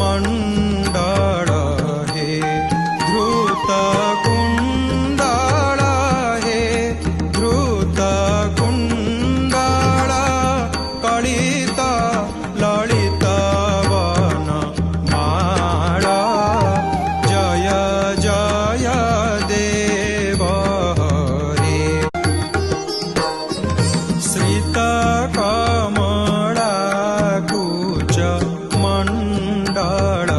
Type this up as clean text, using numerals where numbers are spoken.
मंडळ हे धृत कुंडळ हे धृत कुंडळ कलित ललित वन माळ जय जय देव हरे श्रित कमला कुच मंडळ